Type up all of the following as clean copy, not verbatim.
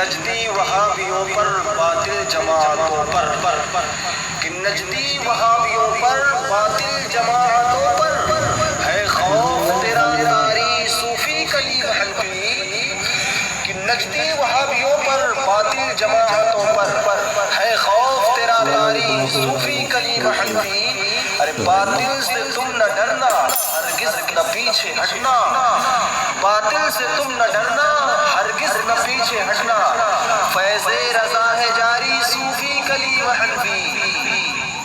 नजदी वहाबियों पर बातिल जमातों पर, कि नजदी वहाबियों पर बातिल जमातों पर है खौफ तेरा यारी सूफी कलीम हनफी, कि नजदी वहाबियों पर बातिल जमातों पर है खौफ तेरा यारी सूफी कलीम हनफी। अरे बातिल से तुम न डरना हरगिज़ न पीछे हटना, बातिल से तुम न डरना हरगिज़ न पीछे हटना, फैज़े रज़ा है जारी सूफी कलीम हनफी।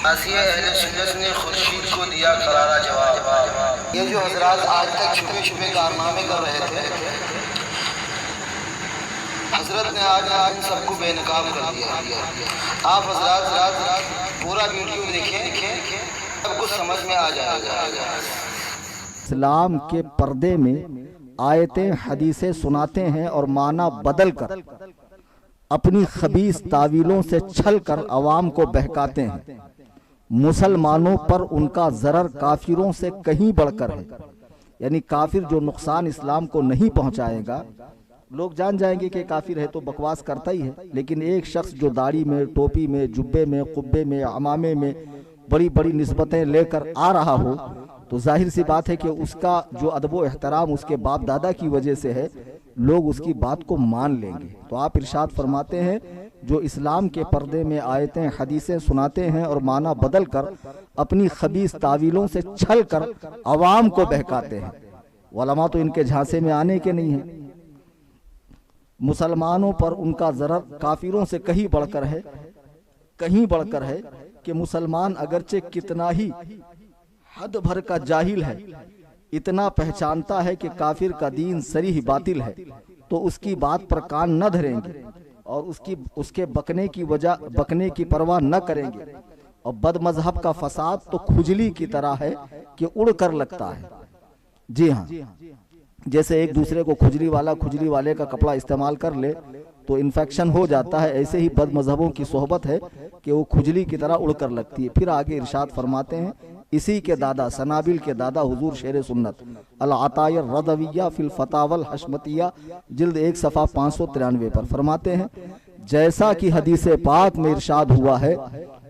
आसिया अहले सुन्नत ने खुर्शीद को दिया करारा जवाब। ये जो हजरात आज तक छुपे छुपे कारनामे कर रहे थे, हजरत ने आज इन सबको बेनकाब कर दिया। आप हजरात पूरा वीडियो देखें, सब कुछ समझ में आ जाएगा। इस्लाम के पर्दे में आयतें हदीसें सुनाते हैं और माना बदल कर अपनी खबीस तावीलों से छल कर अवाम को बहकाते हैं। मुसलमानों पर उनका जरर काफिरों से कहीं बढ़कर है, यानी काफिर जो नुकसान इस्लाम को नहीं पहुंचाएगा, लोग जान जाएंगे कि काफिर है तो बकवास करता ही है, लेकिन एक शख्स जो दाढ़ी में, टोपी में, जुब्बे में, कुब्बे में, अमामे में बड़ी बड़ी निस्बतें लेकर आ रहा हो, तो जाहिर सी बात है कि उसका जो अदब व एहतराम उसके बाप दादा की वजह से है, लोग उसकी बात को मान लेंगे। तो आप इरशाद फरमाते हैं, जो इस्लाम के पर्दे में आयतें हदीसें सुनाते हैं और माना बदल कर अपनी खबीस तावीलों से छल कर अवाम को बहकाते हैं, उलमा तो इनके झांसे में आने के नहीं हैं। मुसलमानों पर उनका जरर काफिरों से कहीं बढ़कर है, कहीं बढ़कर है कि मुसलमान अगरचे कितना ही हद भर का जाहिल है, इतना पहचानता है कि काफिर का दीन सरीह बातिल है, तो उसकी बात पर कान न धरेंगे और उसके बकने की परवाह न करेंगे। और बद मजहब का फसाद तो खुजली की तरह है कि उड़ कर लगता है। जी हाँ, जैसे एक दूसरे को खुजली वाले का कपड़ा इस्तेमाल कर ले तो इन्फेक्शन हो जाता है, ऐसे ही बद मजहबों की सोहबत है कि वो खुजली की तरह उड़कर लगती है। फिर आगे इरशाद फरमाते हैं, इसी के दादा सनाबिल के दादा हुजूर शेर सुन्नत अल अतायर रदविया फिल फतावल हशमतिया जिल्द 1 सफ़ा 593 पर फरमाते हैं, जैसा कि हदीस पाक में इरशाद हुआ है,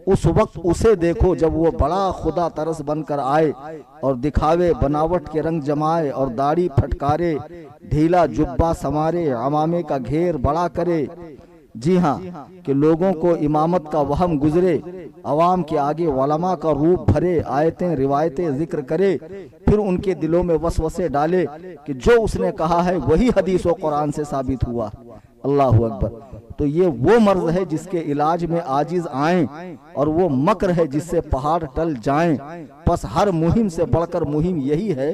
उस वक्त उसे देखो जब वो बड़ा खुदा तरस बनकर आए और दिखावे बनावट के रंग जमाए और दाढ़ी फटकारे, ढीला जुब्बा समारे, अमामे का घेर बड़ा करे। जी हाँ, कि लोगों को इमामत का वहम गुजरे, अवाम के आगे उलमा का रूप भरे, आयतें रिवायतें जिक्र करे, फिर उनके दिलों में वसवसे डाले कि जो उसने कहा है वही हदीस व कुरान से साबित हुआ। अल्लाहु अकबर। तो ये वो मर्ज है जिसके इलाज में आजिज आएं, और वो मकर है जिससे पहाड़ टल जाएं। बस हर मुहिम से बढ़कर मुहिम यही है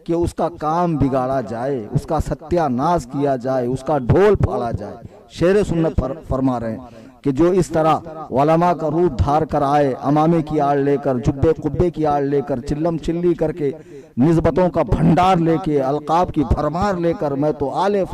कि उसका काम बिगाड़ा जाए, उसका सत्यानाश किया जाए, उसका ढोल फाड़ा जाए। शेर सुन्नत फरमा रहे हैं कि जो इस तरह उलमा का रूप धार कर आए, अमामे की आड़ लेकर, जुब्बे कुब्बे की आड़ लेकर, चिल्लम चिल्ली करके, निस्बतों का भंडार लेके, अलकाब की भरमार लेकर, मैं तो आले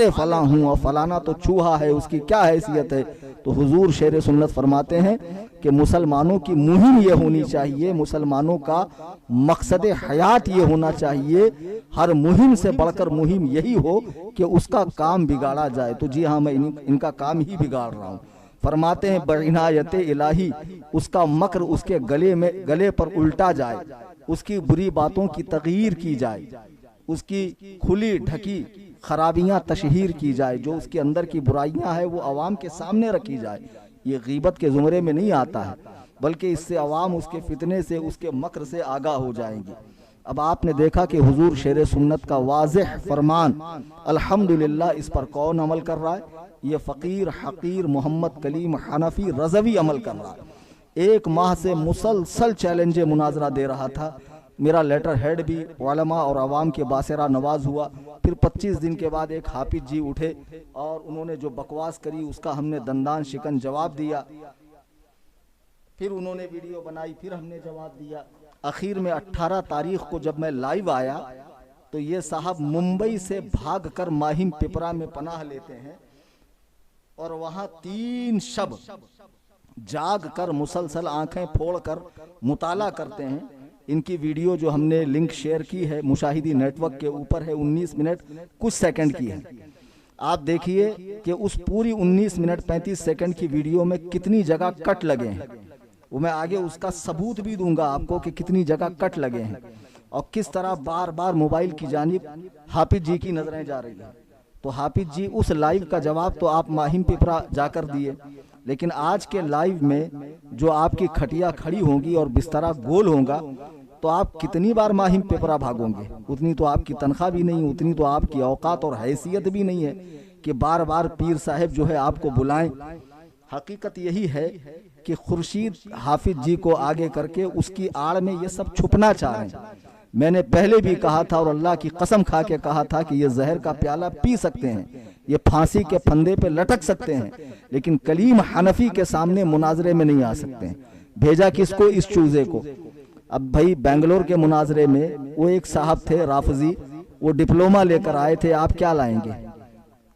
फला हूँ और फलाना तो चूहा है, उसकी क्या हैसियत है। तो हुजूर शेर सुन्नत फरमाते हैं कि मुसलमानों की मुहिम ये होनी चाहिए, मुसलमानों का मकसद हयात ये होना चाहिए, हर मुहिम से बढ़कर मुहिम यही हो कि उसका काम बिगाड़ा जाए। तो जी हाँ, मैं इनका काम ही बिगाड़ रहा हूँ। फरमाते हैं, बइनायत इलाही, उसका मकर उसके गले पर उल्टा जाए, उसकी बुरी बातों की तगयीर की जाए, उसकी खुली ढकी खराबियां तशहीर की जाए, जो उसके अंदर की बुराइयां हैं वो अवाम के सामने रखी जाए। ये गीबत के जुमरे में नहीं आता है, बल्कि इससे अवाम उसके फितने से, उसके मकर से आगाह हो जाएंगी। अब आपने देखा कि हुजूर शेर सुन्नत का वाज़ेह फरमान, अल्हम्दुलिल्लाह, इस पर कौन अमल कर रहा है? ये फ़कीर हकीर मोहम्मद कलीम हनफी रज़वी अमल कर रहा है। 1 माह से मुसलसल चैलेंज मुनाजरा दे रहा था। मेरा लेटर हेड भी उलमा और अवाम के बासरा नवाज हुआ। फिर 25 दिन के बाद एक हाफिज जी उठे और उन्होंने जो बकवास करी उसका हमने दंदान शिकन जवाब दिया। फिर उन्होंने वीडियो बनाई, फिर हमने जवाब दिया। आखिर में 18 तारीख को जब मैं लाइव आया तो ये साहब मुंबई से भागकर माहिम पिपरा में पनाह लेते हैं और वहां 3 शब जाग कर मुसलसल आंखें फोड़कर मुताला करते हैं। इनकी वीडियो जो हमने लिंक शेयर की है मुशाहिदी नेटवर्क के ऊपर है, 19 मिनट कुछ सेकंड की है। आप देखिए कि उस पूरी 19 मिनट 35 सेकंड की वीडियो में कितनी जगह कट लगे हैं। वो मैं आगे उसका सबूत भी दूंगा आपको कि कितनी जगह कट लगे हैं और किस तरह बार बार मोबाइल की जानिब हाफिज जी की नजरें जा रही है। तो हाफिज जी उस लाइव का जवाब तो आप माहिम पिपरा जाकर दिए, लेकिन आज के लाइव में जो आपकी खटिया खड़ी होंगी और बिस्तरा गोल होगा तो आप कितनी बार माहिम पिपरा भागोगे? उतनी तो आपकी तनख्वाह भी नहीं, उतनी तो आपकी औकात और हैसियत भी नहीं है कि बार बार पीर साहब जो है आपको बुलाएं। हकीकत यही है कि खुर्शीद हाफिज जी को आगे करके उसकी आड़ में ये सब छुपना चाह रहे हैं। मैंने पहले भी कहा था और अल्लाह की कसम खा के कहा था कि ये जहर का प्याला पी सकते हैं, ये फांसी के फंदे पे लटक सकते हैं, लेकिन कलीम हनफी के सामने मुनाजरे में नहीं आ सकते हैं। भेजा किसको? इस चूजे को। अब भाई बेंगलोर के मुनाजरे में वो एक साहब थे राफजी, वो डिप्लोमा लेकर आए थे। आप क्या लाएंगे?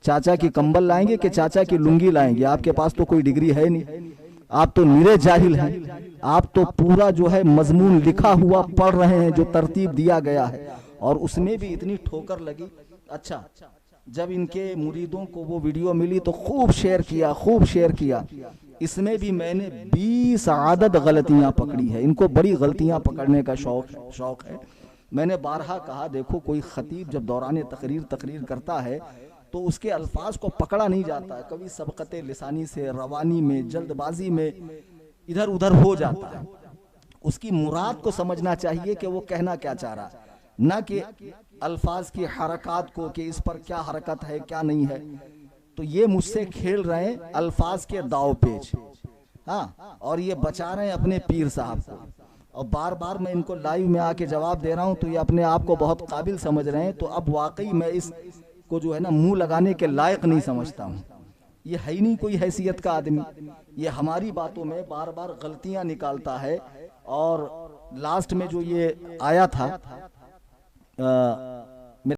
चाचा की कंबल लाएंगे कि चाचा की लुंगी लाएंगे? आपके पास तो कोई डिग्री है नहीं, आप तो निरे जाहिल हैं। आप तो पूरा जो है मजमून लिखा हुआ पढ़ रहे हैं जो तरतीब दिया गया है, और उसमें भी इतनी ठोकर लगी। अच्छा, जब इनके मुरीदों को वो वीडियो मिली तो खूब शेयर किया, खूब शेयर किया। इसमें भी मैंने 20 आदद गलतियां पकड़ी है। इनको बड़ी गलतियां पकड़ने का शौक है। मैंने बारहा कहा, देखो कोई खतीब जब दौरान तकरीर करता है तो उसके अल्फाज को पकड़ा नहीं जाता है। कभी सबकते लिसानी से, रवानी में, जल्दबाजी में इधर उधर हो जाता है। उसकी मुराद को समझना चाहिए कि वो कहना क्या चाह रहा, ना कि अल्फाज की हरकत को कि इस पर क्या हरकत है क्या नहीं है। तो ये मुझसे खेल रहे हैं अल्फाज के दाव पेच, हाँ, और ये बचा रहे हैं अपने पीर साहब को। और बार बार मैं इनको लाइव में आके जवाब दे रहा हूं तो ये अपने आप को बहुत काबिल समझ रहे हैं। तो अब वाकई मैं इस को जो है ना मुंह लगाने के लायक नहीं समझता हूँ। ये है ही नहीं कोई हैसियत का आदमी। ये हमारी बातों में बार बार गलतियां निकालता है। और लास्ट में जो ये आया था